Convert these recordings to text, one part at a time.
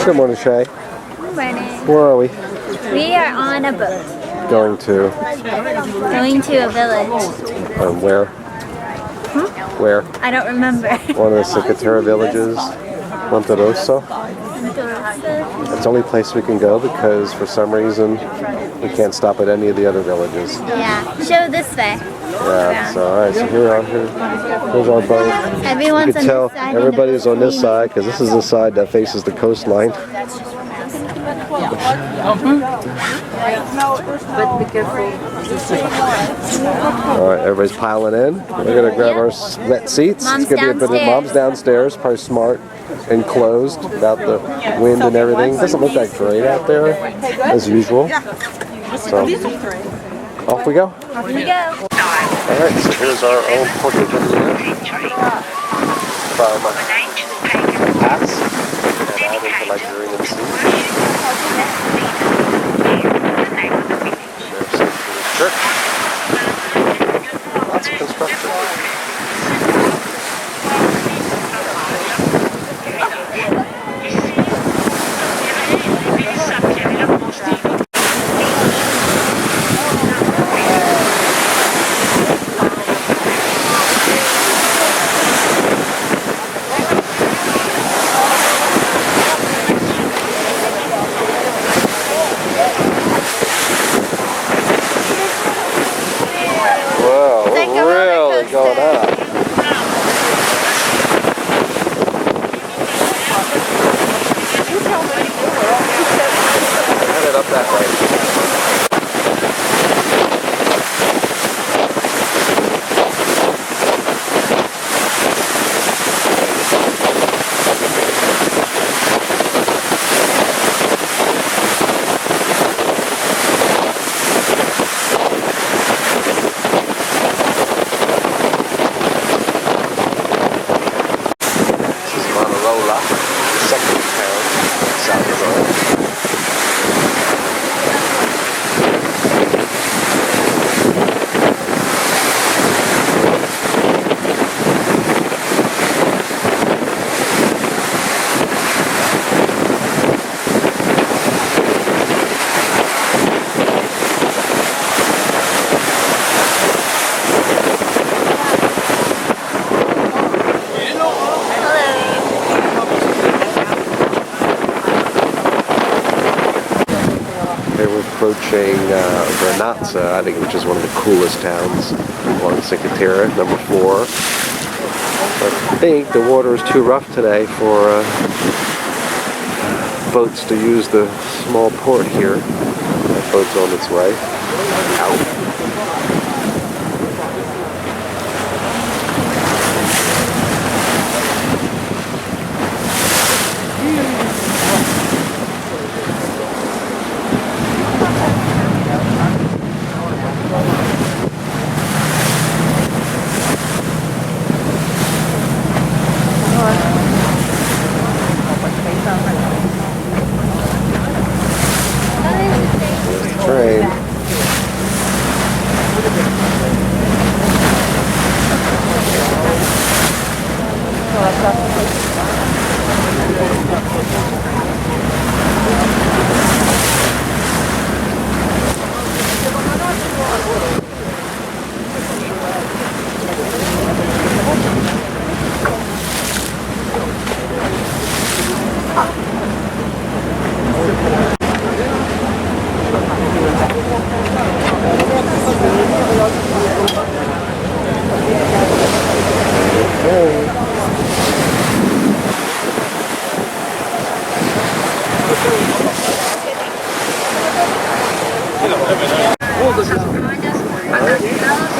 Good morning, Shay. Good morning. Where are we? We are on a boat. Going to? Going to a village. Where? Where? I don't remember. One of the Cinque Terre villages. Monte Rosso. It's the only place we can go because for some reason we can't stop at any of the other villages. Yeah. Show this way. Yeah. So alright. So here's our boat. Everyone's You can tell on this side. everybody's on this side because this is the side that faces the coastline. Alright, everybody's piling in. We're gonna grab our wet seats. Mom's it's gonna be a bit of mom's downstairs, probably smart, enclosed about the wind and everything. Doesn't look that great out there, as usual. So off we go. Off we go. Alright, so here's our own portrait from Pass. And out into Liberian Sea. Church. Lots of construction. Going up. Headed up that way. Second town south of Rome. Approaching Vernazza, I think, which is one of the coolest towns along Cinque Terre, number 4. But I think the water is too rough today for boats to use the small port here. That boat's on its way out. Train.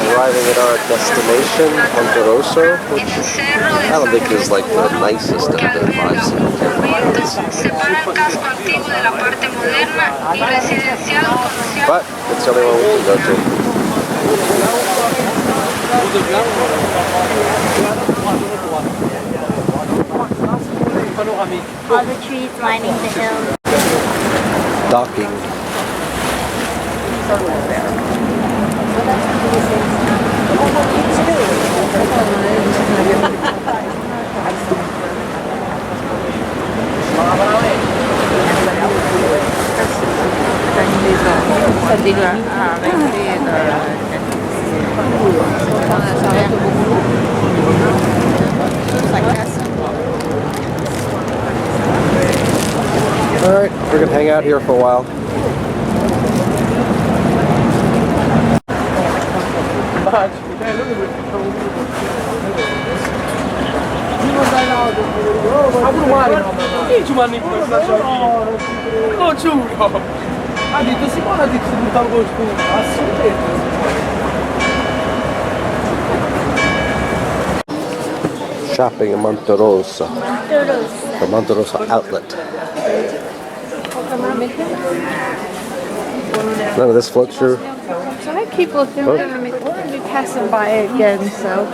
Arriving at our destination, Monte Rosso, which I don't think is like the nicest of the 5 Cinque Terre islands. But it's the only one we can go to. All the trees lining the hill. Docking. Alright, we're gonna hang out here for a while. Shopping in Monterosa. The Monterosa outlet. None of this floats through. So I keep looking at them. We're going to be passing by again, so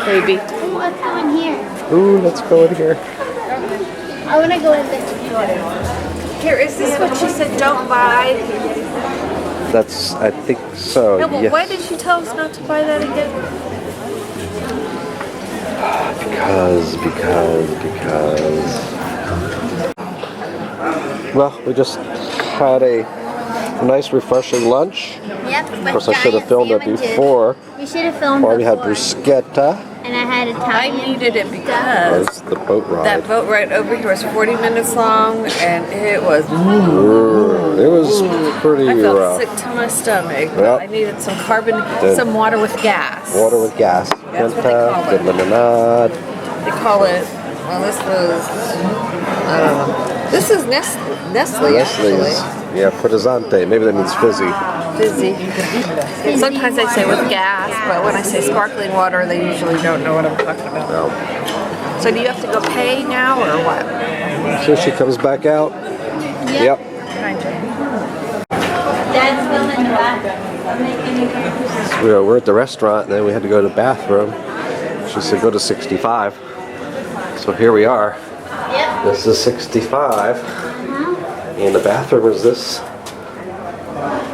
maybe. Let's go in here. Ooh, let's go in here. I want to go in this door. Here, is this what she said don't buy? That's, I think so. No, but yes. why did she tell us not to buy that again? Because. Well, we just had a nice, refreshing lunch. Yep. Of course, I should have filmed it before. You should have filmed Well, we had before. bruschetta. And I had I Italian. needed it because That's the boat ride. that boat ride over here was 40 minutes long, and it was. It was pretty I felt rough. sick to my stomach. Yep. I needed some some water with gas. Water with gas. That's what they call Fanta, it. good lemonade. They call it. Well, this was. I don't know. This is Nestle actually. Nestle's. Yeah, frizzante. Maybe that means fizzy. Fizzy. Sometimes they say with gas, but when I say sparkling water, they usually don't know what I'm talking about. No. So do you have to go pay now or what? So she comes back out. Yep. Dad's filming the bathroom. So we're at the restaurant, and then we had to go to the bathroom. She said go to 65. So here we are. Yep. This is 65. And the bathroom is this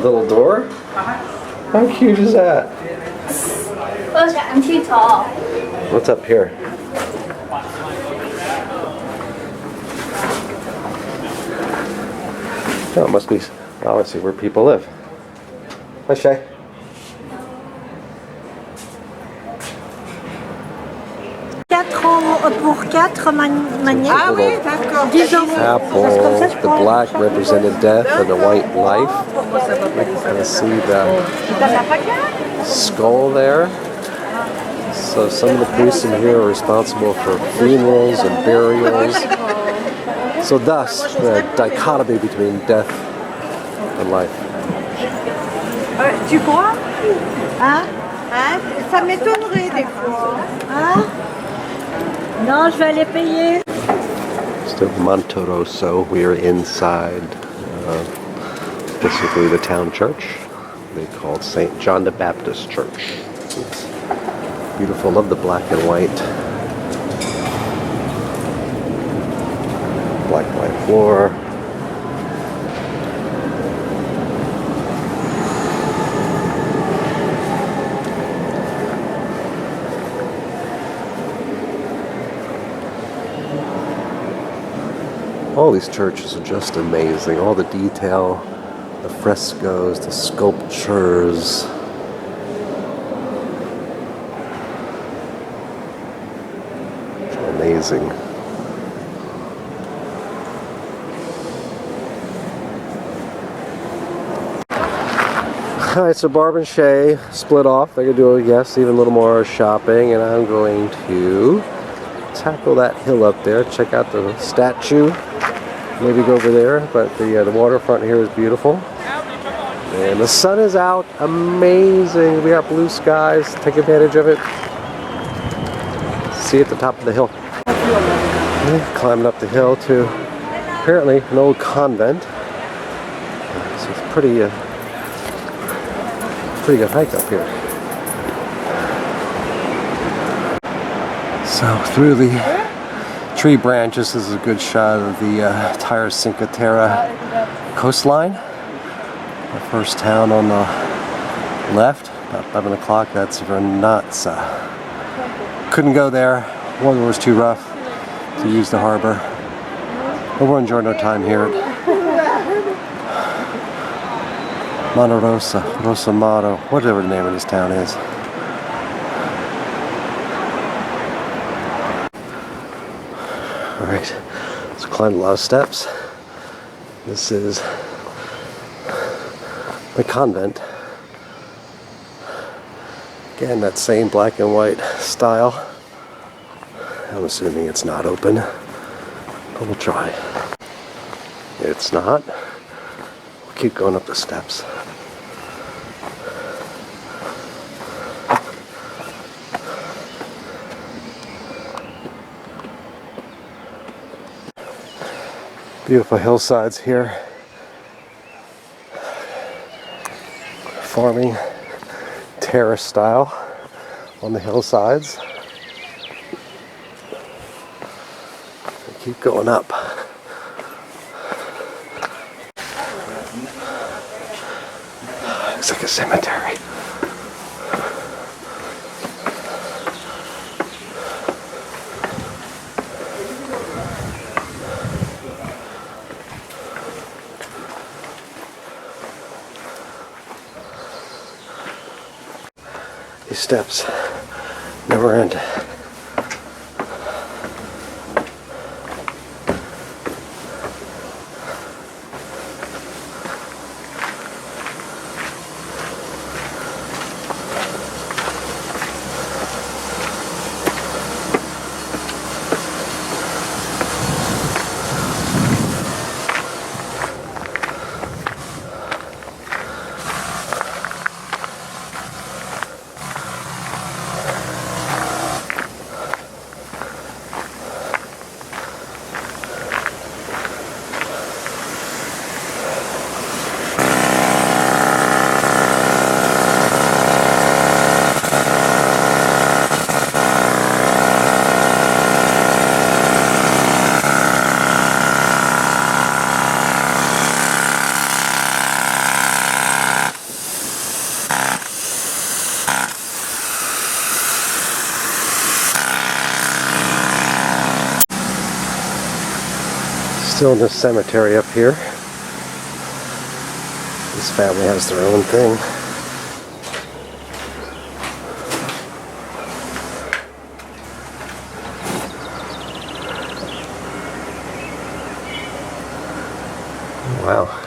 little door. How cute is that? Look, I'm too tall. What's up here? Oh, it must be obviously where people live. Hi, Shay. Pour 4 manières. Ah oui, d'accord. Apple, the black represented death and the white life. You can kind of see the skull there. So some of the priests in here are responsible for funerals and burials. So thus, the dichotomy between death and life. Tu crois? Hein? Hein? Ça m'étonnerait des fois. Hein? Non, je vais aller payer. Still Monterosa, we are inside basically the town church. They call it St. John the Baptist Church. It's beautiful, love the black and white. Black and white floor. All these churches are just amazing. All the detail, the frescoes, the sculptures. Amazing. Alright, so Barb and Shay split off. They're going to do, I guess, even a little more shopping, and I'm going to tackle that hill up there, check out the statue, maybe go over there, but the waterfront here is beautiful. And the sun is out, amazing. We got blue skies, take advantage of it. See at the top of the hill. Climbing up the hill to apparently an old convent. So it's pretty good hike up here. So through the tree branches, this is a good shot of the entire Cinque Terre coastline. The first town on the left, about 11 o'clock, that's Vernazza. Couldn't go there, weather was too rough to use the harbor. But we're enjoying our time here at Monte Rosa, Rosamato, whatever the name of this town is. Alright, let's climb a lot of steps. This is the convent. Again, that same black and white style. I'm assuming it's not open, but we'll try. It's not. We'll keep going up the steps. Beautiful hillsides here. Farming terrace style on the hillsides. Keep going up. Looks like a cemetery. These steps never end. Still in the cemetery up here. This family has their own thing. Wow.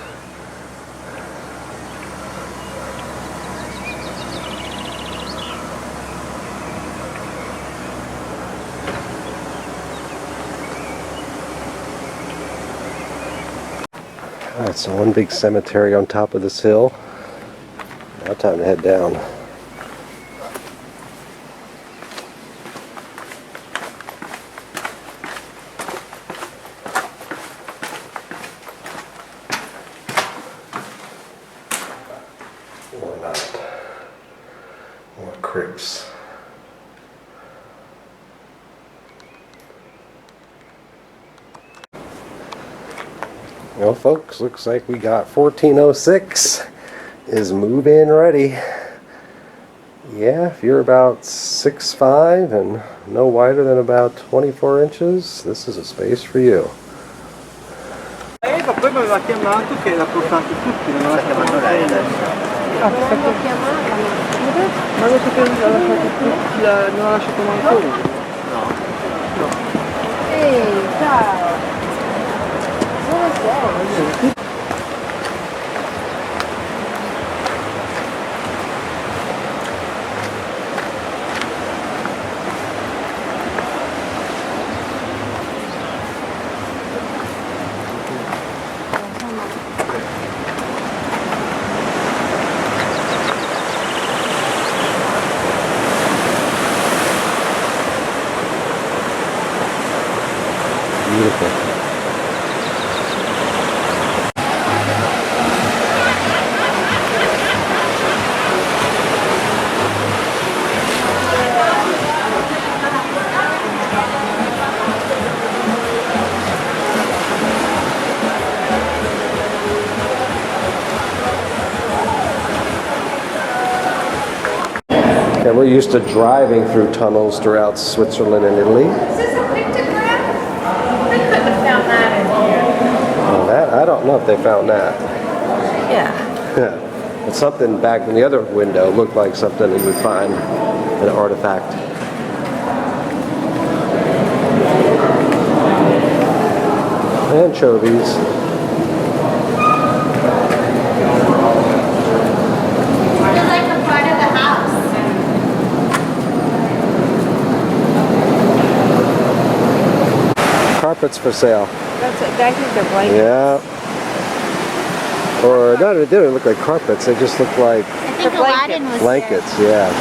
Alright, so one big cemetery on top of this hill. Now time to head down. Or not. More crypts. Well, folks, looks like we got 1406 is move-in ready. Yeah, if you're about 6'5" and no wider than about 24 inches, this is a space for you. Ma poi mi aveva chiamato che l'ha portato tutti, non l'ha chiamato lei adesso. Ma lo so che l'ha lasciato tutti, non ha lasciato manco uno. No. Ehi, ciao! Dove sei? Beautiful. And we're used to driving through tunnels throughout Switzerland and Italy. Is this a pictograph? They couldn't have found that in here. Well, that I don't know if they found that. Yeah. Yeah. But something back in the other window looked like something you would find an artifact. Anchovies. It's like a part of the house. Carpets for sale. That's it. I think they're blankets. Yeah. Or no, they didn't look like carpets. They just looked like I think Aladdin was blankets. Yeah.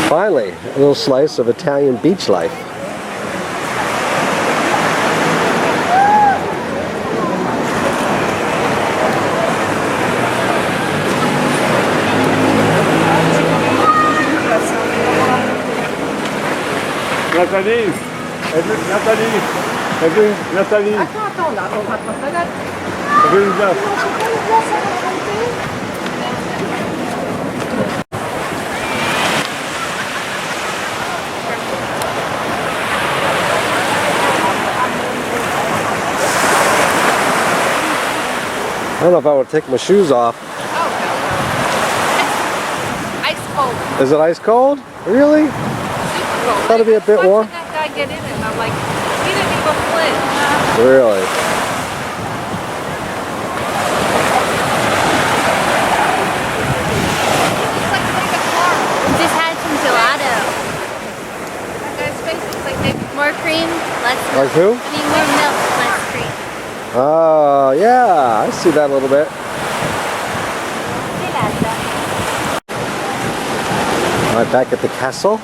Finally, a little slice of Italian beach life. Nathalie, Nathalie, Nathalie. Attends, on va te reconnaître. Elle veut une glace. I don't know if I would take my shoes off. Oh, no. Ice cold. Is it ice cold? Really? Thought it'd be a bit warm. Watching that guy get in it, and I'm like, he didn't even flinch. Really? It's like playing a car. We just had some gelato. That guy's face looks like they More cream, less Like milk. who? I mean, more milk, less cream. Oh, yeah. I see that a little bit. Right back at the castle.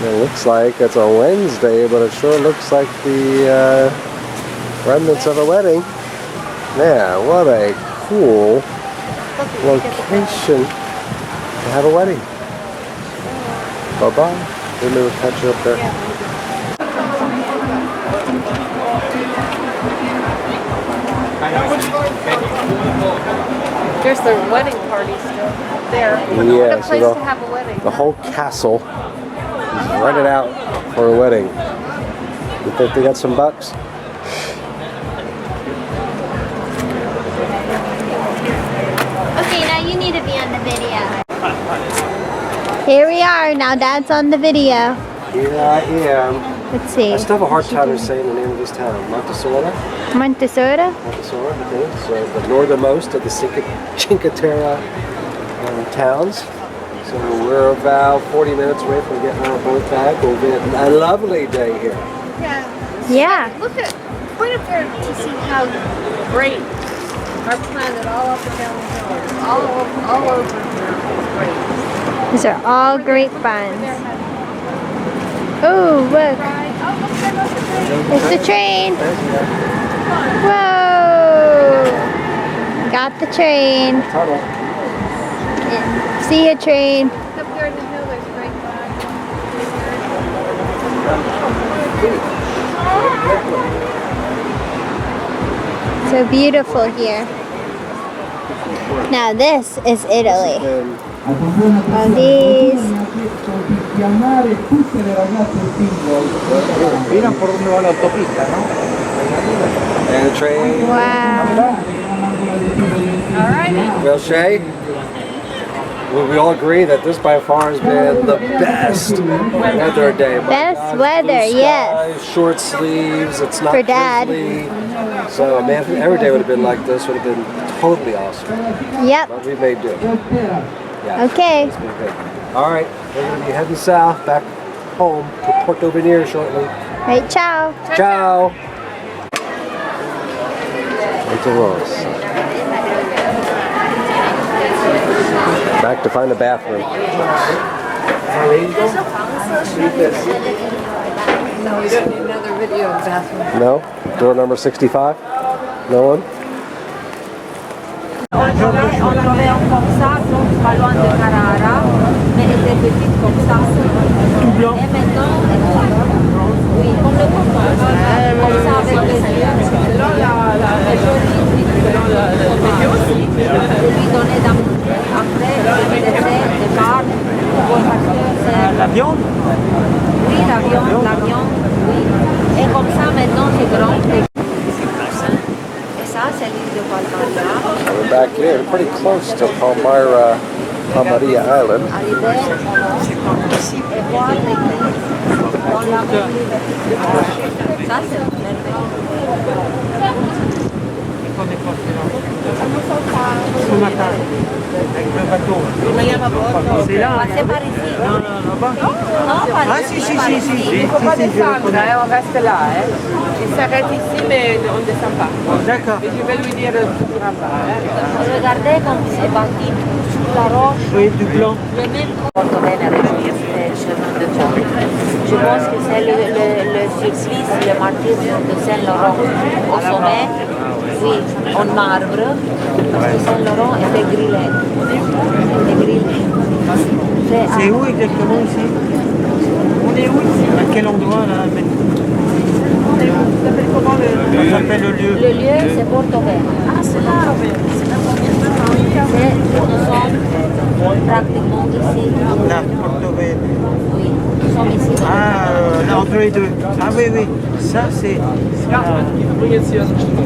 It looks like it's a Wednesday, but it sure looks like the remnants of a wedding. Yeah, what a cool location to have a wedding. Bye-bye. Maybe we'll catch you up there. There's the wedding party still there. Yeah, What a so place the- to have a wedding. The whole castle is rented out for a wedding. You think they got some bucks? Okay, now you need to be on the video. Here we are. Now Dad's on the video. Here I am. Let's see. I still have a hard time saying the name of this town. Montesora? Montessori? Montesora, I think. So the northernmost of the Cinque Terre towns. So we're about 40 minutes away from getting our boat back. It'll be a lovely day here. Yeah. Look at, point up there to see how great our planet all up and down the hill. All over here. Great. These are all grapevines. Oh, look. It's the train. Whoa. Got the train. Tunnel. See a train. Up there in the hill, there's grapevines. So beautiful here. Now this is Italy. And All these. Miran por donde va la autopista, ¿no? and the train. Wow. Well, Shay, we all agree that this by far has been the best weather day. My Best God, weather, blue yes. skies, Short sleeves, it's not For Dad. drizzly. So, man, if every day would have been like this, would have been totally awesome. Yep. But we made do. Yeah. Okay. It's been good. All right, we're going to be heading south, back home to Porto Venere shortly. Right, ciao. Ciao. Monteros. Back to find a bathroom. No, we don't need another video of the bathroom. No? Door number 65? No one? On travaille comme ça, donc pas loin de Carrara, mais elle était petite comme ça. Tout blanc. Et maintenant, oui, comme le coton. Comme ça avec les yeux. de lui donner d'un manger. Après, des desserts, des carnes, parce que c'est... La viande? Oui, la viande, oui. Et comme ça, maintenant, c'est grand. Et ça, c'est l'île de Palmaria. We're back in, pretty close to Palmyra, Palmaria Island. À l'hiver, et voir l'église dans la rue. Ça, c'est merveilleux. Ce matin, avec le bateau. C'est là. C'est par ici. Non, non, là-bas. Non, par Ah, ici. si, par si, ici. si, si. Il ne faut pas Si, si, je le descendre, connais. hein, on reste là. Hein. Il s'arrête ici, mais on ne descend pas. D'accord. Et je vais lui dire tout là-bas. Hein. Regardez comme c'est bâti sur la roche. Oui, du blanc. Le même Porto Venere, le chemin de John. Je pense que c'est le supplice, le martyre de Saint-Laurent au sommet, oui, en marbre, parce que Saint-Laurent était grillé. C'est où exactement ici? On est où ici? À quel endroit là? Ça s'appelle le lieu? Le lieu, c'est Porto Venere. Ah, c'est là. Nous sommes pratiquement ici. Là, Porto Venere. Oui, nous sommes ici. Ah, là, entre les deux. Ah oui, oui. Ça, c'est...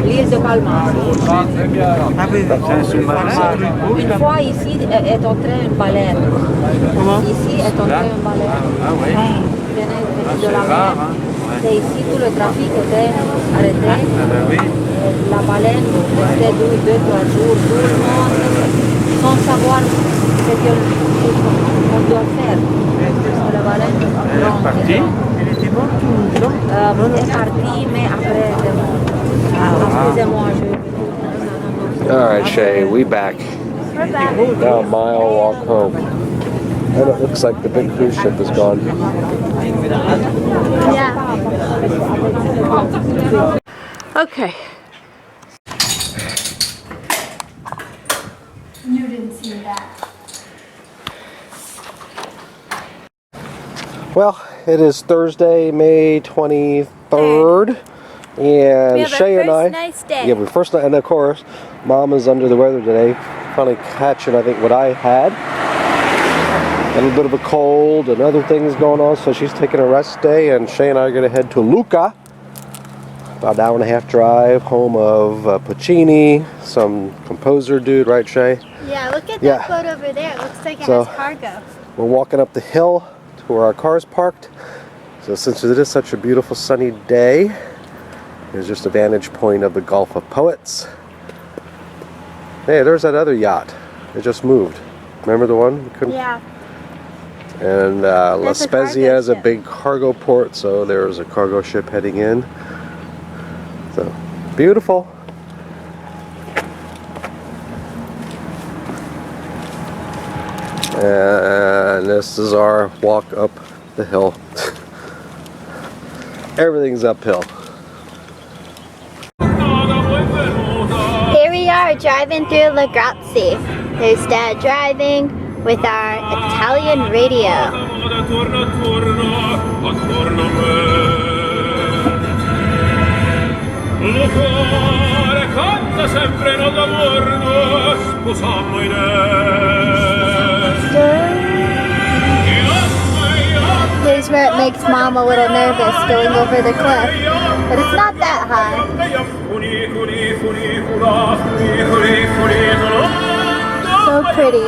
L'île de Palma. Ah oui, oui. C'est un sous-marin. Une fois ici est entrée une baleine. Comment? Ici est entrée une baleine. Ah oui. Venait de la mer. Et ici, tout le trafic était arrêté. Oui. Et la baleine restait 2-3 jours, tout le monde, sans savoir ce qu'on doit faire. Parce que la baleine Elle est partie. Elle était morte ou non? elle est partie, mais après, elle est morte. Excusez-moi, je... All right, Shay, we back. We're back. Now a mile walk home. And it looks like the big cruise ship is gone. Yeah. Okay. You didn't see that. Well, it is Thursday, May 23rd. And We have Shay our and I, first nice day. yeah, we first night, and of course, Mom is under the weather today, finally catching, I think, what I had. A little bit of a cold and other things going on, so she's taking a rest day, and Shay and I are going to head to Lucca, about an hour and a half drive, home of Puccini, some composer dude, right, Shay? Yeah, look at Yeah. that boat over there. It looks like it So- has cargo. We're walking up the hill to where our car's parked. So since it is such a beautiful sunny day, there's just a vantage point of the Gulf of Poets. Hey, there's that other yacht. It just moved. Remember the one? We couldn't- Yeah. And La That's a cargo Spezia is a ship. big cargo port, so there's a cargo ship heading in. So, beautiful. And this is our walk up the hill. Everything's uphill. Here we are driving through La Grazie. There's Dad driving with our Italian radio. Attorno, attorno a me. Il cuore canta sempre non d'amorno, sposammo in Here's where it makes Mom a little nervous going over the cliff, but it's not that high. So pretty.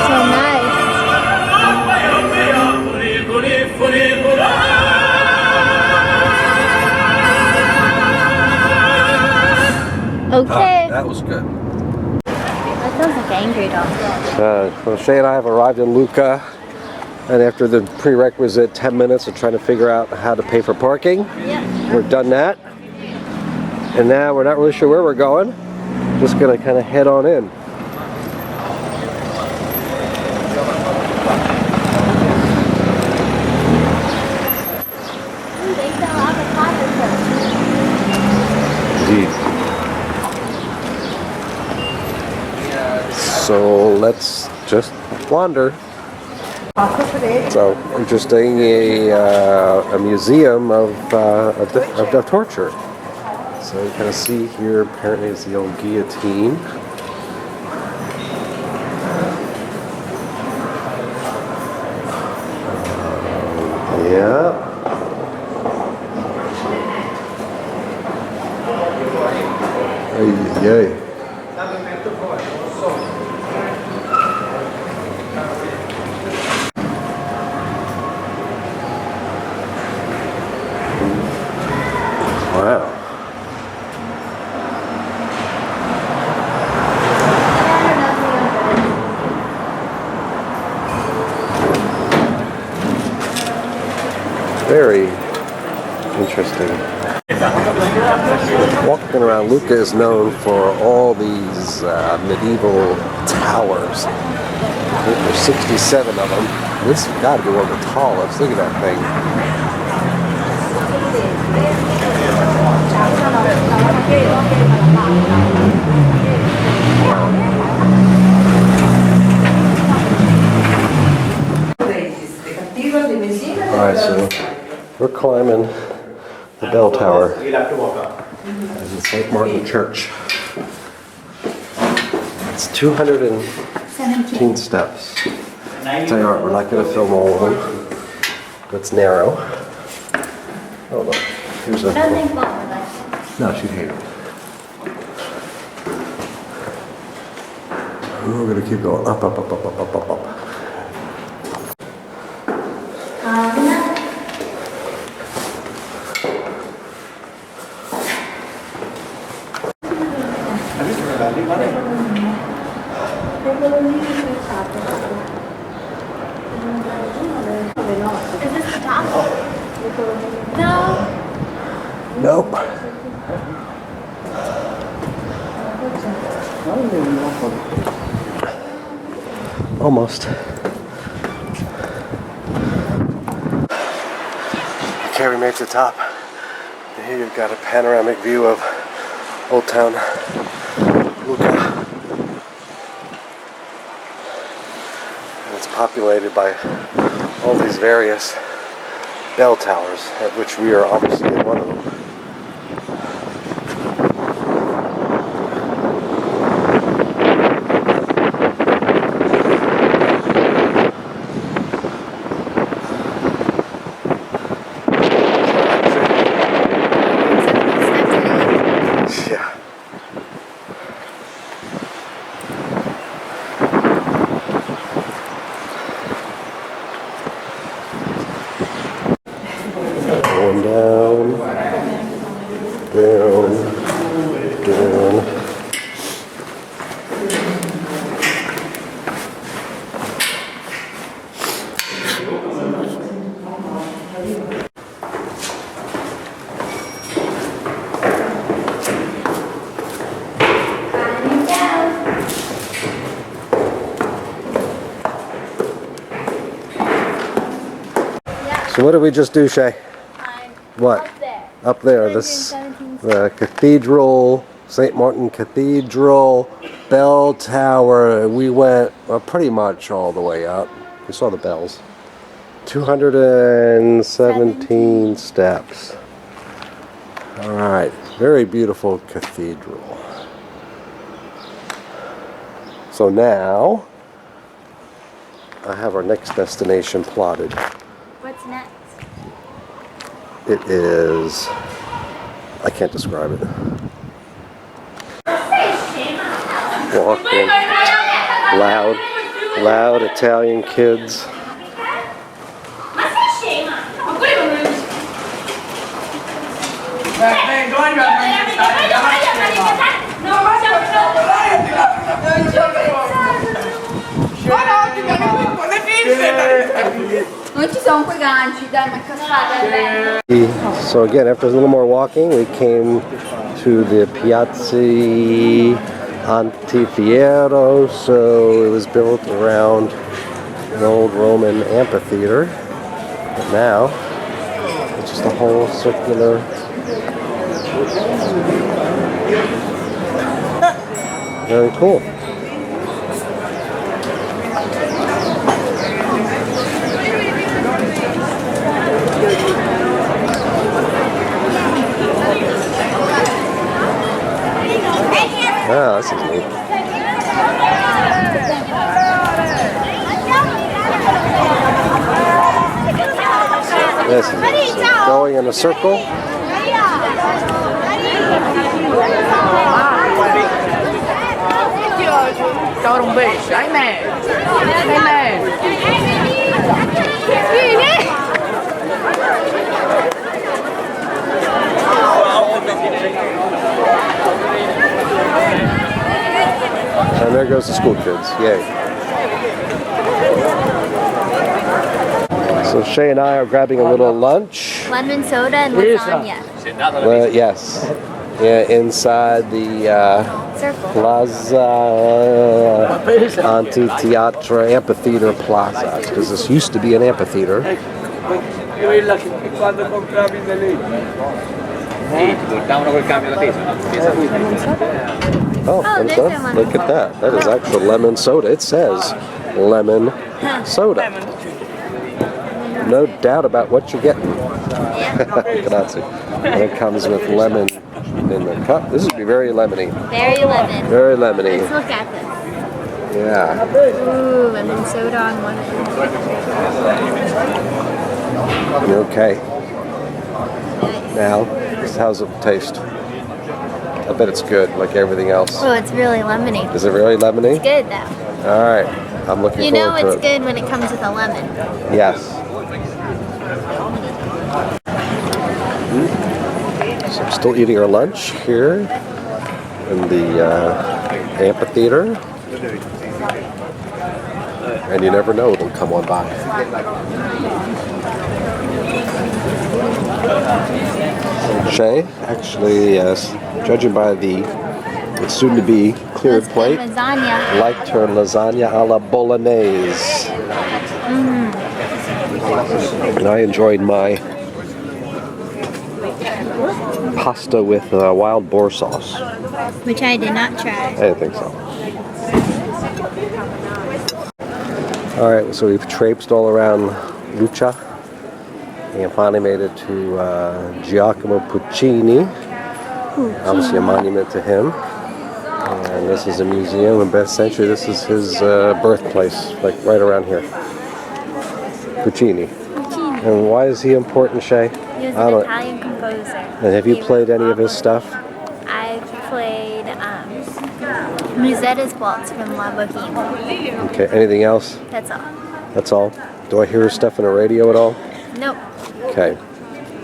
So nice. Okay. That was good. That sounds like angry dog. Well, Shay and I have arrived in Lucca, and after the prerequisite 10 minutes of trying to figure out how to pay for parking, we've done that. And now we're not really sure where we're going. Just gonna kind of head on in. They sell avocado toast. Indeed. just wander. So interesting, a museum of torture. So you kind of see here, apparently it's the old guillotine. Yeah. Yay. Wow. Very interesting. Walking around, Lucca is known for all these medieval towers. I think there's 67 of them. This has got to be one of the tallest. Look at that thing. Alright, so we're climbing the bell tower in the St. Martin Church. It's 217 steps. Tell you what, we're not going to film all of them. It's narrow. Oh look, here's a... No, she'd hate it. We're going to keep going up, up, up, up, up, up, up, up. Is this the top? No. Nope. Almost. Okay, we made it to the top. And here you've got a panoramic view of Old Town Lucca. And it's populated by all these various bell towers, of which we are obviously one of them. Going down, down, down. So what did we just do, Shay? What? Up there. Up there, this the cathedral, St. Martin Cathedral, bell tower. We went pretty much all the way up. We saw the bells. 217 steps. All right, very beautiful cathedral. So now I have our next destination plotted. What's next? It is, I can't describe it. Walking, loud Italian kids. Non ci sono quei ganci, dai, ma cascate. So again, after a little more walking, we came to the Piazza Antifiero. So it was built around an old Roman amphitheater. But now, it's just a whole circular. Very cool. Ah, this is neat. This is neat. So going in a circle. Cho đồng bể, đấy mẹ. Đây mẹ. And there goes the school kids. Yay. So Shay and I are grabbing a little lunch. Lemon soda and lasagna. Yes. Yeah, inside the Circle. Plaza Anfiteatro Amphitheater Plaza. Because this used to be an amphitheater. Quella che quando compravi da lì. Sì, ti portavano quel cambio da peso, no? Oh, there's look, the lemon look at that. That is actual lemon soda. It says lemon soda. No doubt about what you're getting. Grazie. And it comes with lemon in the cup. This would be very lemony. Very lemon. Very lemony. Let's look at this. Yeah. Ooh, lemon soda on one end. Okay. Now, how's it taste? I bet it's good, like everything else. Oh, it's really lemony. Is it really lemony? It's good though. All right. I'm looking You know forward to it's it. good when it comes with a lemon. Yes. So I'm still eating our lunch here in the amphitheater. And you never know, it'll come on by. Shay, actually, yes, judging by the soon-to-be cleared Let's plate, get lasagna. liked her lasagna alla bolognese. And I enjoyed my pasta with wild boar sauce. Which I did not try. I didn't think so. All right, so we've traipsed all around Lucca and finally made it to Giacomo Puccini. Obviously a monument to him. And this is a museum in Beth Century. This is his birthplace, like right around here. Puccini. And why is he important, Shay? He was I an don't- Italian composer. And have you played any of his stuff? I've played Musetta's Waltz from La Boheme. Okay, anything else? That's all. That's all? Do I hear his stuff on the radio at all? Nope. Okay.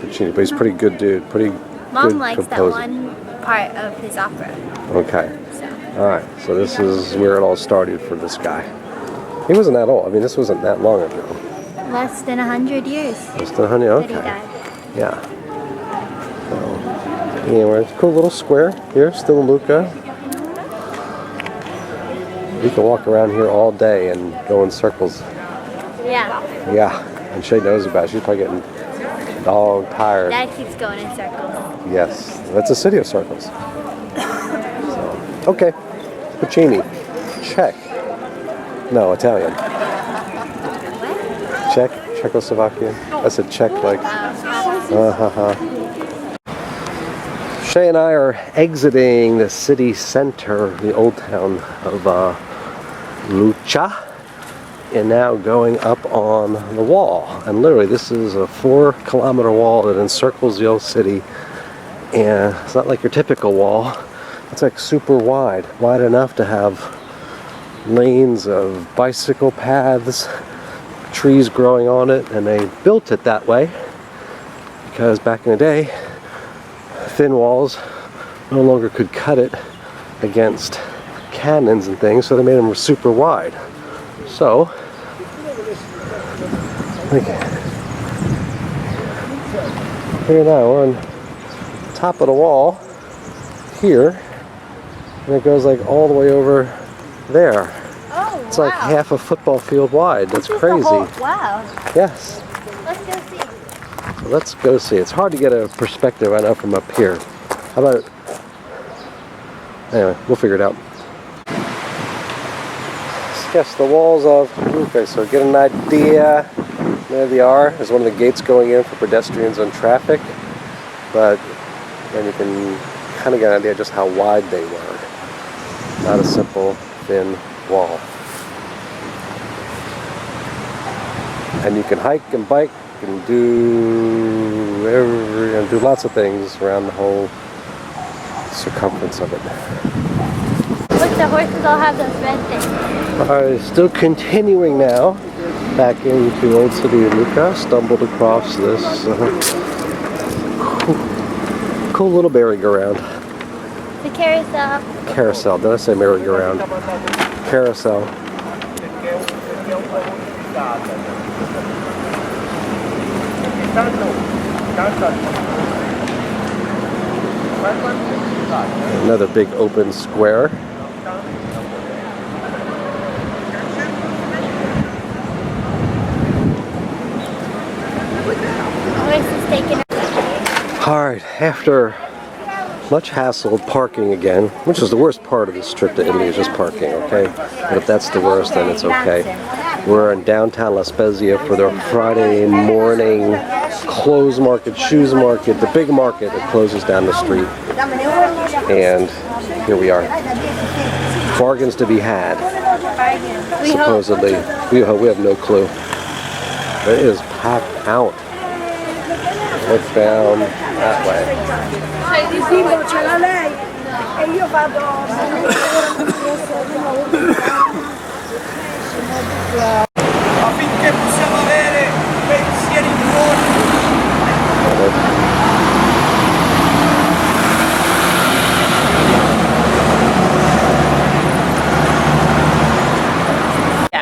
Puccini, but he's a pretty good dude. Pretty Mom good likes composer. that one part of his opera. Okay. So All right. So this is where it all started for this guy. He wasn't that old. I mean, this wasn't that long ago. less than 100 years Just 100. that he Okay. died. Yeah. So, anyway, it's a cool little square here, still in Lucca. We can walk around here all day and go in circles. Yeah, Yeah, and Shay knows about it. She's probably getting dog tired. Dad keeps going in circles. Yes, that's a city of circles. So, okay, Puccini, Czech. No, Italian. Czech, Czechoslovakian. I said Czech like. Shay and I are exiting the city center, the old town of Lucca, and now going up on the wall. And literally, this is a 4-kilometer wall that encircles the old city. And it's not like your typical wall. It's like super wide enough to have lanes of bicycle paths, trees growing on it, and they built it that way because back in the day, thin walls no longer could cut it against cannons and things, so they made them super wide. So, like, here now we're on top of the wall here, and it goes like all the way over there. Oh, It's like half a football field wide. That's crazy. Wow. Yes. Let's go see. Let's go see. It's hard to get a perspective, I know, from up here. How about... Anyway, we'll figure it out. Yes, the walls of, okay, so get an idea. There they are. There's one of the gates going in for pedestrians and traffic. But then you can kind of get an idea just how wide they were. Not a simple, thin wall. And you can hike and bike and do lots of things around the whole circumference of it. Look, the horses all have those red things. Still continuing now back into Old City of Lucca. Stumbled across this cool little merry-go-round. The carousel. Carousel. Did I say merry-go-round? Carousel. Another big open square. Horses taking Alright, after much hassle parking again, which is the worst part of this trip to Italy, is just parking, okay? But if that's the worst, then it's okay. We're in downtown La Spezia for their Friday morning clothes market, shoes market, the big market that closes down the street. And here we are. Bargains to be had, supposedly. We have no clue. It is packed out. Look down that way. Affinché possiamo avere pensieri buoni.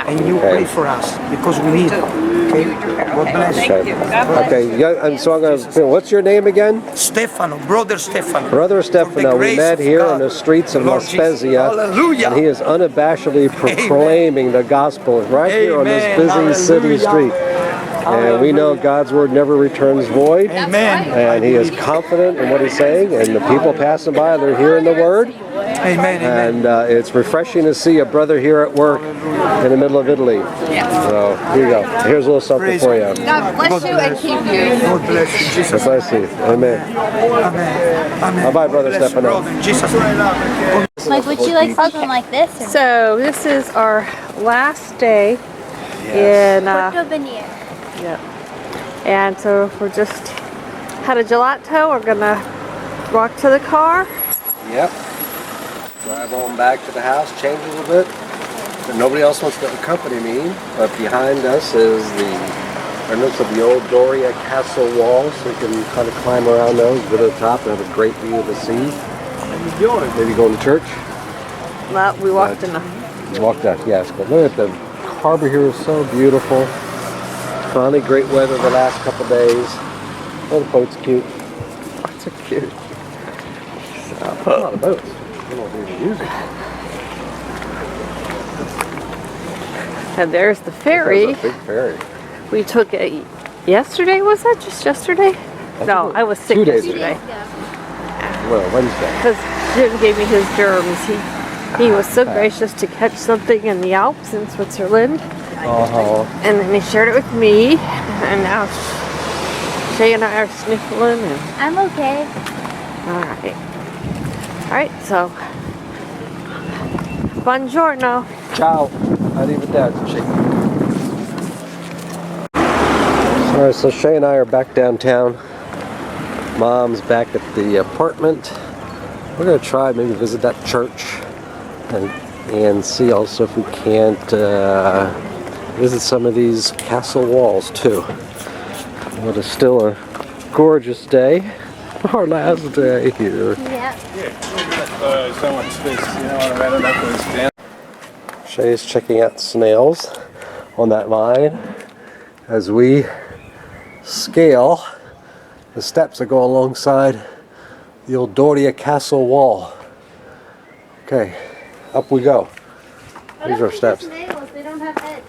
And you pray for us because we need it. Okay? God bless you. Okay, yeah, and so I'm going to, what's your name again? Stefano, brother Stefano. Brother Stefano, we met here in the streets of La Spezia, and he is unabashedly proclaiming the gospel right here on this busy city street. And we know God's word never returns void. Amen. And he is confident in what he's saying, and the people passing by, they're hearing the word. Amen. And it's refreshing to see a brother here at work in the middle of Italy. So here you go. Here's a little something for you. God bless you and keep you. God bless you, Jesus. God bless you. Amen. Amen. Bye-bye, Brother God bless you, Stefano. brother. Jesus' name. Like, would you like something like this? Or So this is our last day in Porto Venere. and so we're just had a gelato. We're gonna walk to the car. Yep. Drive on back to the house, change a little bit. But nobody else wants to accompany me, but behind us is the remnants of the old Doria Castle walls, so you can kind of climb around those, go to the top and have a great view of the sea. Maybe go to church. Well, we walked in the Walked out, yes. But look at the harbor here is so beautiful. Finally great weather the last couple days. Oh, the boat's cute. Lots of cute. A lot of boats. I don't know if we use it. And there's the ferry. There's a big ferry. We took it yesterday, was that? Just yesterday? No, I was sick 2 days yesterday. Well, Wednesday. Because Jim gave me his germs. He was so gracious to catch something in the Alps in Switzerland. And then he shared it with me. And now Shay and I are sniffling. And, I'm okay. alright. Alright, so. Buongiorno. Ciao. Arrivederci. Alright, so Shay and I are back downtown. Mom's back at the apartment. We're going to try maybe visit that church and see also if we can't visit some of these castle walls too. It is still a gorgeous day. Our last day here. Yeah. So much space, you know, I'd rather not go stand. Shay's checking out snails on that line as we scale the steps that go alongside the old Doria Castle wall. Okay, up we go. These are steps. Snails, they don't have heads.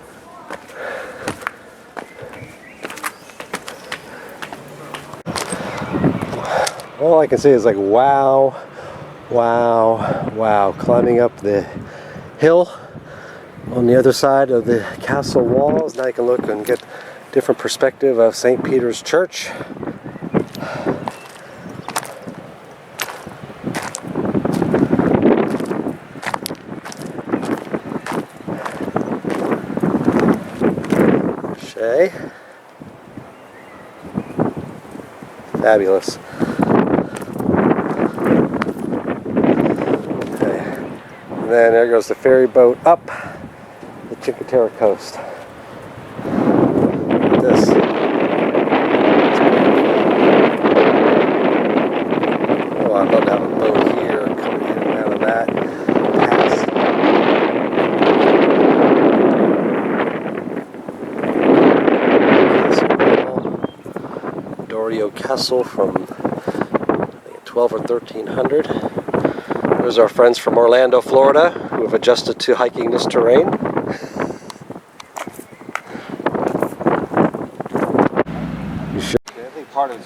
All I can see is like wow, wow, wow. Climbing up the hill on the other side of the castle walls. Now you can look and get different perspective of St. Peter's Church. Shay. Fabulous. Okay. And then there goes the ferry boat up the Chicotera coast. This. Oh, I'd love to have a boat here coming in and out of that pass. Dorio Castle from I think 12 or 1300. There's our friends from Orlando, Florida, who have adjusted to hiking this terrain.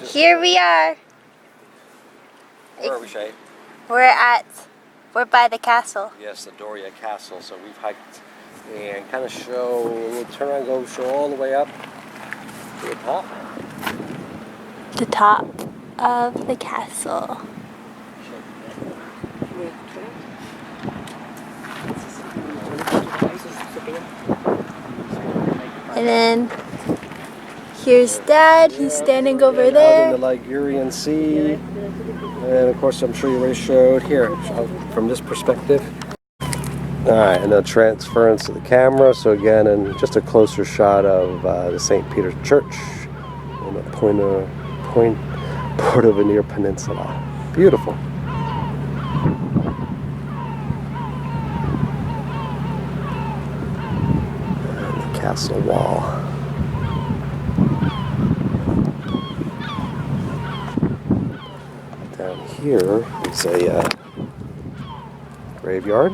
Here we are. Where are we, Shay? We're by the castle. Yes, the Doria Castle. So we've hiked and kind of we'll turn around and go show all the way up to the top. The top of the castle. And then here's Dad. He's standing over Out in there. the Ligurian Sea. And of course, I'm sure you already showed here from this perspective. Alright, and the transference of the camera. So again, and just a closer shot of the St. Peter's Church on the Porto Venere Peninsula. Beautiful. And the castle wall. Down here is a graveyard.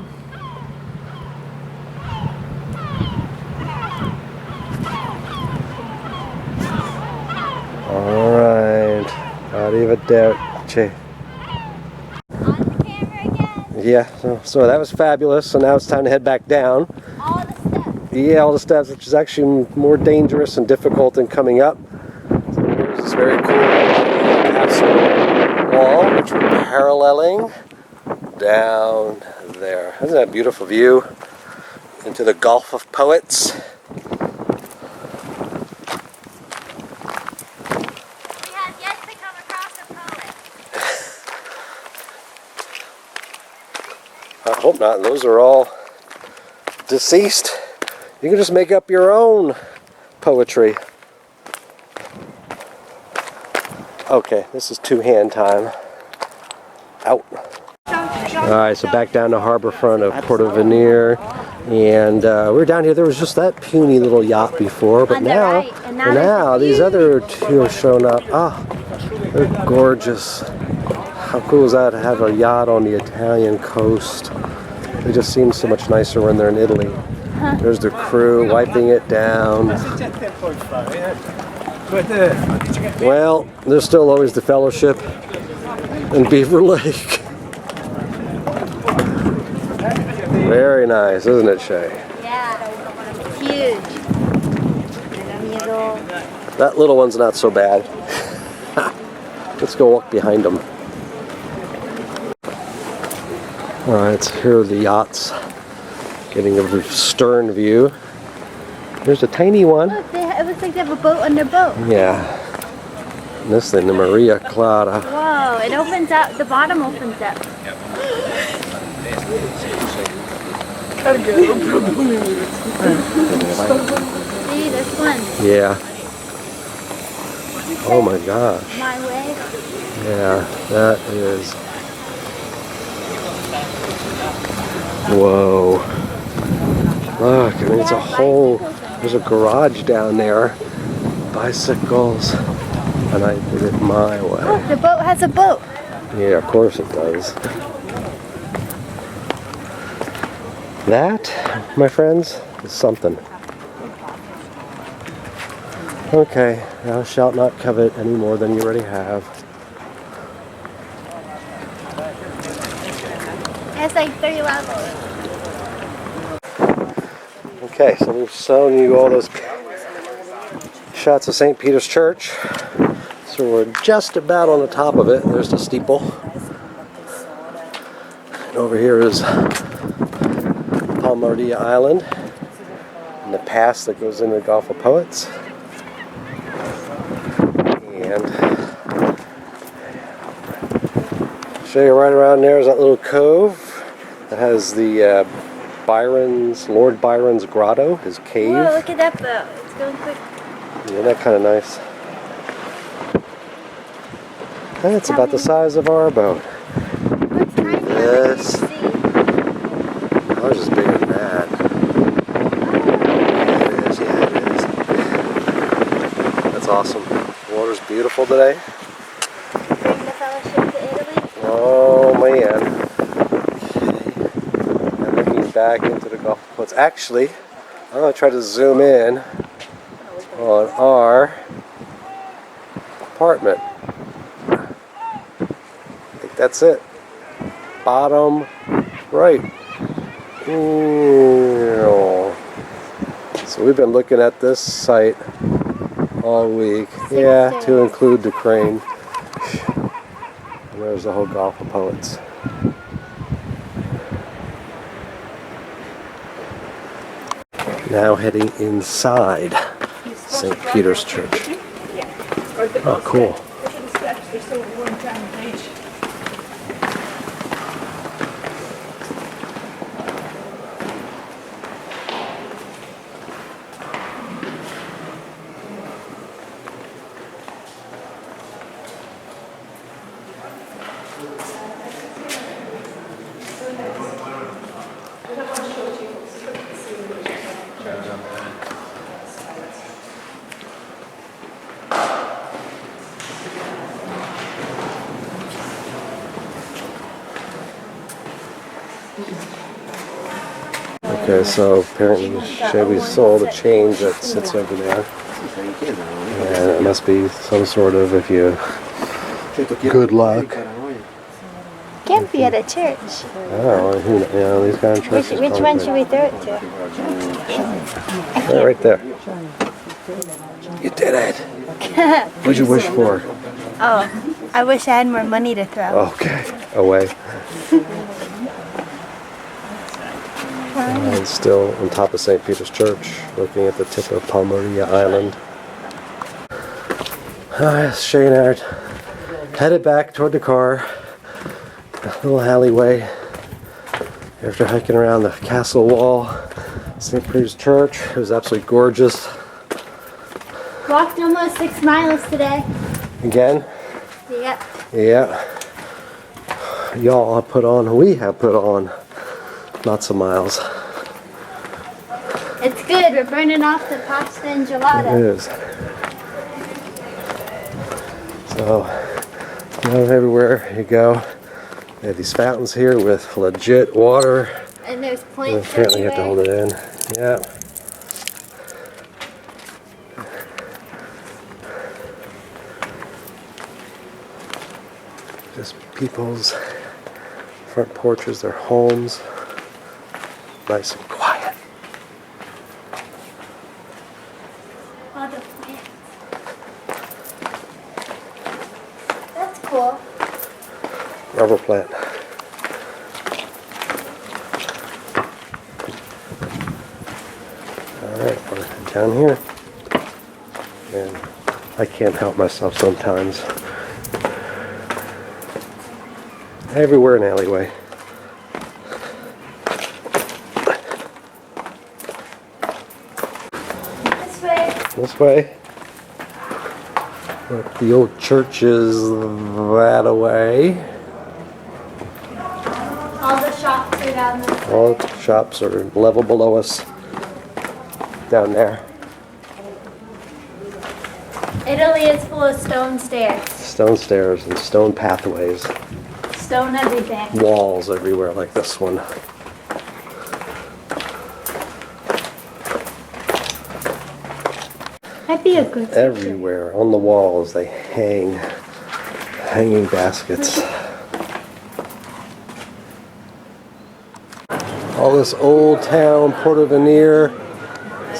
Alright, arrivederci. On the camera again. Yeah, so that was fabulous. So now it's time to head back down. All the steps. Yeah, all the steps, which is actually more dangerous and difficult than coming up. So here's this very cool castle wall, which we're paralleling down there. Isn't that a beautiful view into the Gulf of Poets? We have yet to come across a poet. I hope not. Those are all deceased. You can just make up your own poetry. Okay, this is two-hand time. Out. Alright, so back down to harbor front of Porto Venere. And we're down here. There was just that puny little yacht before, but On the now, right, and now these other two have shown up. Ah, they're gorgeous. How cool is that to have a yacht on the Italian coast? They just seem so much nicer when they're in Italy. There's the crew wiping it down. Well, there's still always the Fellowship and Beaver Lake. Very nice, isn't it, Shay? Yeah, it's huge. That little one's not so bad. Let's go walk behind them. Alright, so here are the yachts. Getting a stern view. There's a tiny one. Look, it looks like they have a boat on their boat. Yeah. And this thing, the Maria Clara. Whoa, it opens up, the bottom opens up. See, this one. Yeah. Oh my gosh. My way. Yeah, that is. Whoa. Look, I mean, it's a whole. There's a garage down there. Bicycles. And I did it my way. Oh, the boat has a boat. Yeah, of course it does. That, my friends, is something. Okay, thou shalt not covet any more than you already have. It's like 3 levels. Okay, so we've shown you all those shots of St. Peter's Church. So we're just about on the top of it. There's the steeple. And over here is Palmaria Island and the pass that goes into the Gulf of Poets. And show you right around there is that little cove that has the Lord Byron's grotto, his cave. Whoa, look at that boat. It's going quick. Yeah, that's kind of nice. And it's about the size of our boat. It's tiny. Yes. Ours is bigger than that. Yeah, it is. That's awesome. The water's beautiful today. Bring the fellowship to Italy. Oh man. And looking back into the Gulf of Poets. Actually, I'm going to try to zoom in on our apartment. I think that's it. Bottom right. So we've been looking at this site all week. Yeah, to include the crane. And there's the whole Gulf of Poets. Now heading inside St. Peter's Church. Oh, cool. Okay, so apparently Chevy sold a change that sits over there. And it must be some sort of, if you, good luck. Can't be at a church. Oh, these kind of churches. Which one should we throw it to? Right there. You did it. What'd you wish for? Oh, I wish I had more money to throw. Okay, away. And still on top of St. Peter's Church, looking at the tip of Palmaria Island. Shane and I are headed back toward the car. A little alleyway. After hiking around the castle wall, St. Peter's Church. It was absolutely gorgeous. Walked almost 6 miles today. Again? Yep. Yeah. Y'all have put on, we have put on lots of miles. It's good. We're burning off the pasta and It gelato. is. So, everywhere you go, they have these fountains here with legit water. And there's And plants apparently you have to hold everywhere. it in. Yeah. Just people's front porches, their homes. Nice and quiet. All the plants. That's cool. Rubber plant. Alright, we're down here. And I can't help myself sometimes. Everywhere an alleyway. This way. This way. Look, the old church is that away. All the shops are down this way. All the shops are level below us. Down there. Italy is full of stone stairs. Stone stairs and stone pathways. Stone everything. Walls everywhere like this one. That'd be a good picture. Everywhere on the walls they hang hanging baskets. All this old town Porto Venere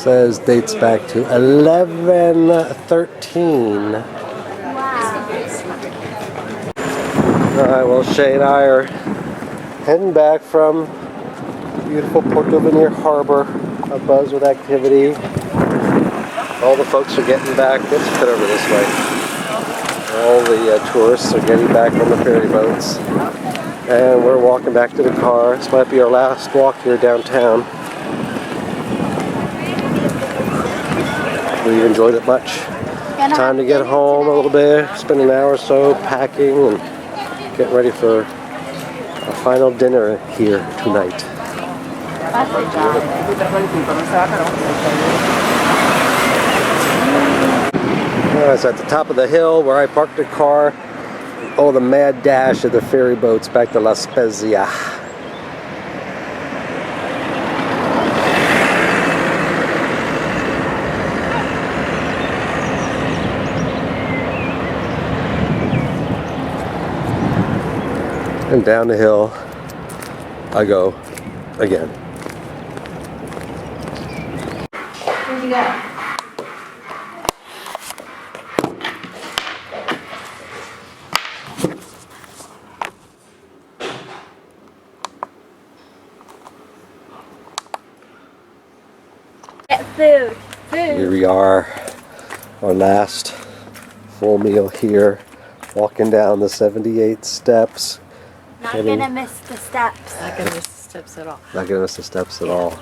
says dates back to 1113. Alright, well, Shay and I are heading back from beautiful Porto-Venir Harbor, abuzz with activity. All the folks are getting back. Let's head over this way. All the tourists are getting back on the ferry boats. And we're walking back to the car. This might be our last walk here downtown. We've enjoyed it much. Time to get home a little bit, spend an hour or so packing and getting ready for our final dinner here tonight. It's at the top of the hill where I parked the car. Oh, the mad dash of the ferry boats back to La Spezia. And down the hill I go again. Where'd you go? Get food. Here we are, our last full meal here, walking down the 78 steps. Not gonna miss the steps. Not gonna miss the steps at all. Not gonna miss the steps at all.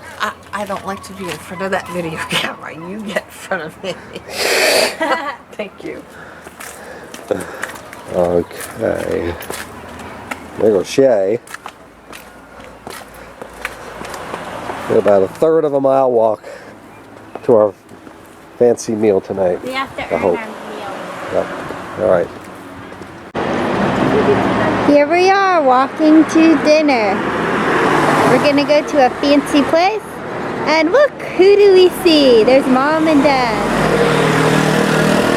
I don't like to be in front of that video camera. You get in front of me. Thank you. Okay. There goes Shay. About a third of a mile walk to our fancy meal tonight. We have to I earn hope. our meal. Yep. All right. Here we are walking to dinner. We're gonna go to a fancy place. And look, who do we see? There's Mom and Dad.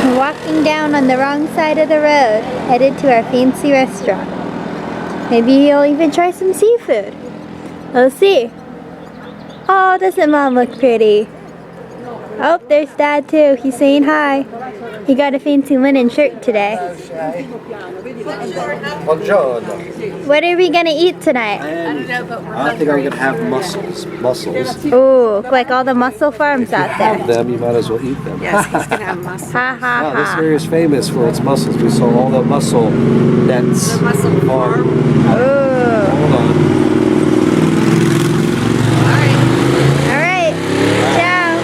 We're walking down on the wrong side of the road, headed to our fancy restaurant. Maybe you'll even try some seafood. Let's see. Oh, doesn't Mom look pretty? Oh, there's Dad too. He's saying hi. He got a fancy linen shirt today. Buongiorno. What are we gonna eat tonight? I think I'm gonna have mussels. Mussels. Ooh, like all the mussel farms out there. Them, you might as well eat them. Yes, he's gonna have mussels. Ha ha This ha. area is famous for its mussels. We saw all the mussel nets. The mussel farm. Ooh. Hold on. Alright. Ciao.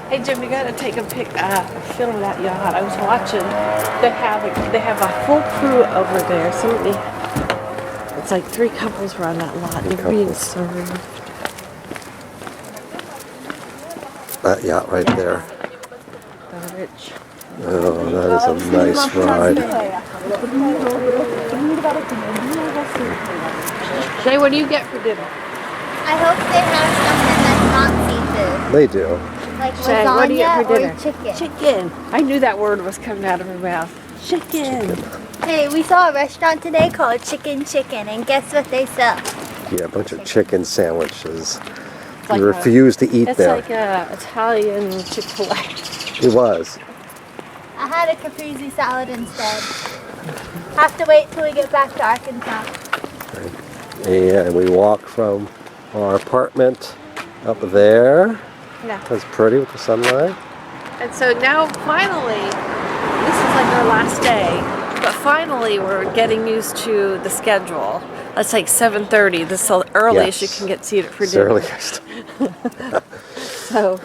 Hey Jim, you gotta take a film of that yacht. I was watching. They have a full crew over there. It's like 3 couples were on that lot. They're being served. That yacht right there. The rich. Oh, that is a nice ride. Jay, what do you get for dinner? I hope they have something that's not seafood. They do. Like Shay, what do you lasagna get for dinner? or chicken. Chicken. I knew that word was coming out of her mouth. Chicken. Hey, we saw a restaurant today called Chicken Chicken, and guess what they sell? Yeah, a bunch of chicken sandwiches. like We refused to eat It's there. like a Italian Chick-fil-A. It was. I had a caprese salad instead. Have to wait till we get back to Arkansas. And we walked from our apartment up there. Yeah. That's pretty with the sunlight. And so now finally, this is like our last day, but finally we're getting used to the schedule. That's like 7:30. This is the earliest Yes. you can get seated for It's dinner. earliest. So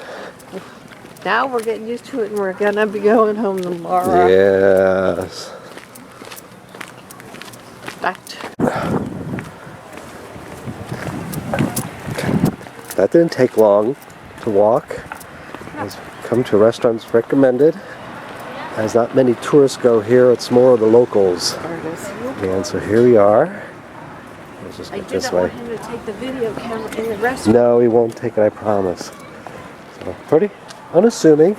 now we're getting used to it and we're gonna be going home tomorrow. Yes. Back to That didn't take long to walk. It's come to restaurants recommended. As not many tourists go here, it's more of the locals. where it is. And so here we are. Let's just I get this didn't way. want him to take the video camera in the restaurant. No, he won't take it, I promise. So pretty unassuming,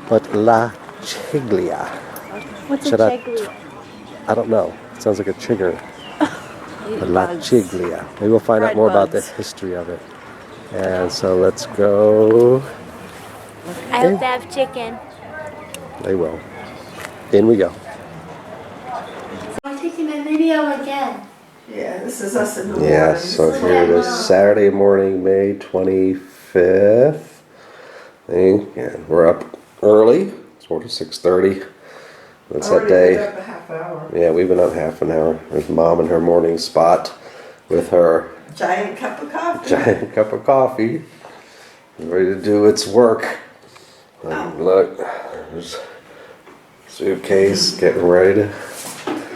but La Ciglia. Okay. What's a Should I- chiglia? I don't know. It sounds like a chigger. A La Bugs. Chiglia. Maybe we'll find out Fried more about the bugs. history of it. And so let's go. I hope they have chicken. They will. In we go. I'm taking a video again. Yeah, this is us in the Yeah, morning. so here it is, Saturday morning, May 25th. And we're up early. It's sort of 6:30. That's that Already day. been up a half hour. Yeah, we've been up half an hour. There's Mom in her morning spot with her Giant cup of coffee. giant cup of coffee, ready to do its work. And look, there's suitcase getting ready to.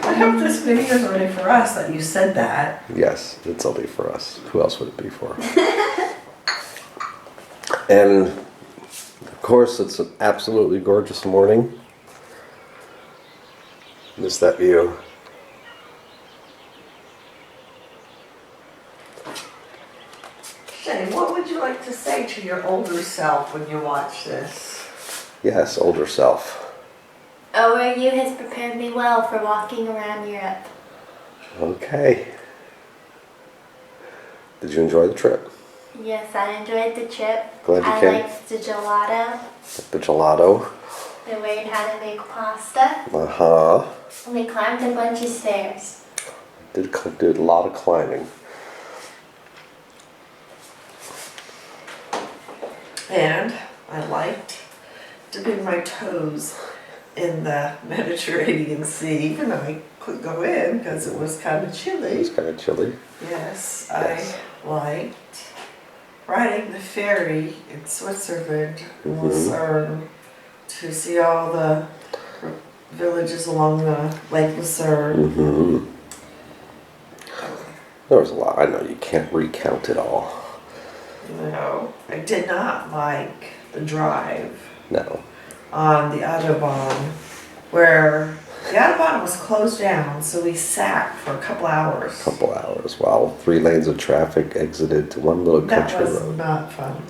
I hope this video is ready for us that you said that. Yes, it's only for us. Who else would it be for? And of course, it's an absolutely gorgeous morning. Just that view. Shane, what would you like to say to your older self when you watch this? Yes, older self. ORU has prepared me well for walking around Europe. Okay. Did you enjoy the trip? Yes, I enjoyed the trip. Glad you I came. liked the gelato. The gelato. I learned how to make pasta. Uh-huh. And we climbed a bunch of stairs. Did a lot of climbing. And I liked dipping my toes in the Mediterranean Sea, even though I couldn't go in because it was kind of It chilly. was kind of chilly. Yes, Yes. I liked riding the ferry in Switzerland, Mhm. Lucerne, to see all the villages along the Lake Lucerne. Mm-hmm. There was a lot. I know you can't recount it all. No, I did not like the drive No. on the Autobahn, where the Autobahn was closed down, so we sat for a couple hours. Couple hours while 3 lanes of traffic exited to one little That country was road. not fun.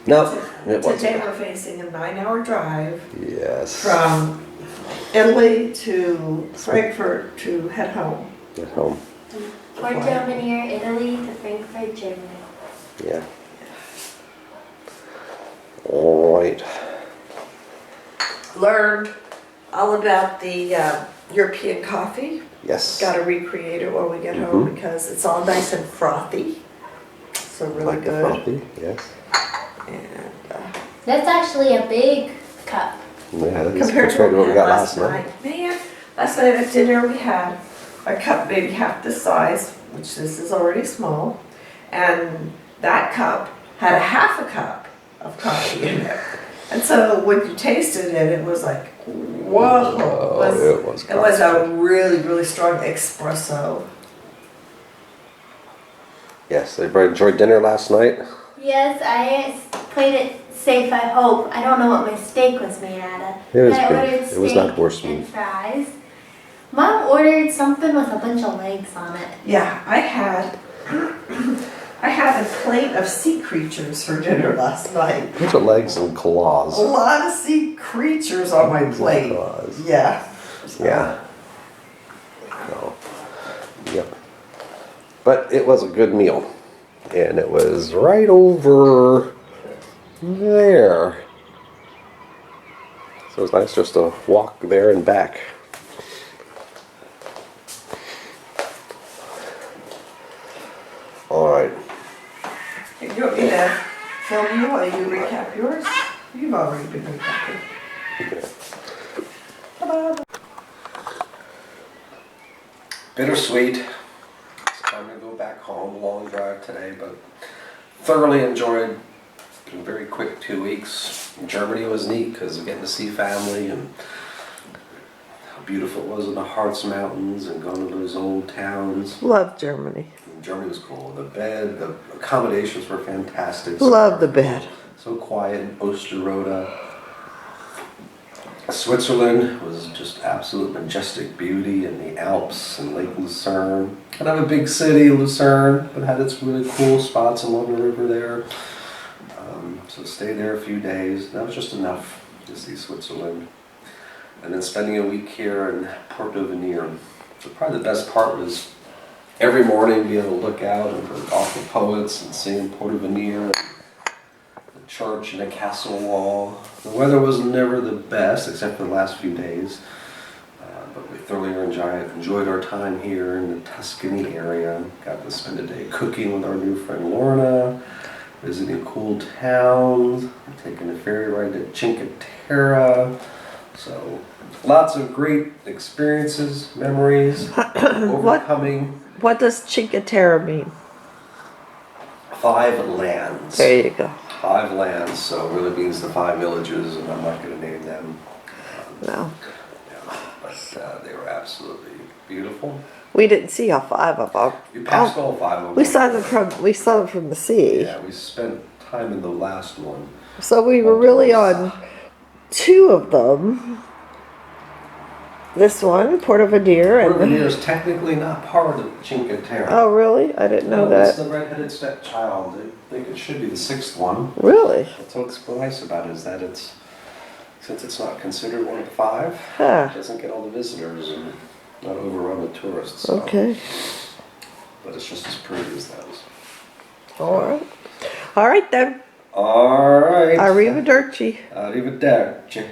No, it Today wasn't. we're facing a 9-hour drive Yes. from Italy to Frankfurt to head home. At home. Porto Venere, Italy to Frankfurt, Germany. Yeah. All right. Learned all about the European coffee. Yes. Got to recreate it when we get home because it's all nice and frothy. So really Like the good. frothy. Yes. And That's actually a big cup. Yeah, that's compared to what we what we had got last last night. night. Man, last night at dinner we had a cup maybe half this size, which this is already small, and that cup had a half a cup of coffee in it. And so when you tasted it, it was like, whoa. It was a really, really strong espresso. Yes, everybody enjoyed dinner last night. Yes, I played it safe, I hope. I don't know what my steak was made out of. It was I good. ordered It was steak not horse and meat. fries. Mom ordered something with a bunch of legs on it. Yeah, I had a plate of sea creatures for dinner last night. Bunch of legs and claws. A lot of sea creatures on my plate. Claws. Yeah. Yeah. So, yep. But it was a good meal. And it was right over there. So it was nice just to walk there and back. All right. You want me to film you while you recap yours? You've already been recapping. Bittersweet. It's time to go back home. Long drive today, but thoroughly enjoyed a very quick 2 weeks. Germany was neat because of getting to see family and how beautiful it was in the Harz Mountains and going to those old towns. Love Germany. Germany was cool. The accommodations were fantastic. Love the bed. So quiet in Osterode. Switzerland was just absolute majestic beauty in the Alps and Lake Lucerne. Kind of a big city, Lucerne, but had its really cool spots along the river there. So stayed there a few days. That was just enough to see Switzerland. and then spending a week here in Porto-Venere. So probably the best part was every morning being able to look out and off the poets and seeing Porto-Venere, the church and the castle wall. The weather was never the best, except for the last few days. But we thoroughly enjoyed our time here in the Tuscany area. Got to spend a day cooking with our new friend Lorna, visiting cool towns, taking a ferry ride to Cinque Terre. So lots of great experiences, memories, overcoming What does Cinque Terre mean? 5 lands. There you go. 5 lands, so it really means the 5 villages, and I'm not going to name them. No. But they were absolutely beautiful. We didn't see all 5 of them. We passed all 5 of them. We saw them from the sea. Yeah, we spent time in the last one. So we were really on 2 of them. This one, Porto-Venere, Porto-Venere is technically not part of Cinque Terre. Oh, really? I didn't know It's that. the redheaded stepchild. I think it should be the 6th one. Really? That's what's nice about it, is that since it's not considered one of the 5, Huh. it doesn't get all the visitors and not overrun with tourists. So. Okay. But it's just as pretty as those. All right. All right then. All right. Arrivederci. Arrivederci.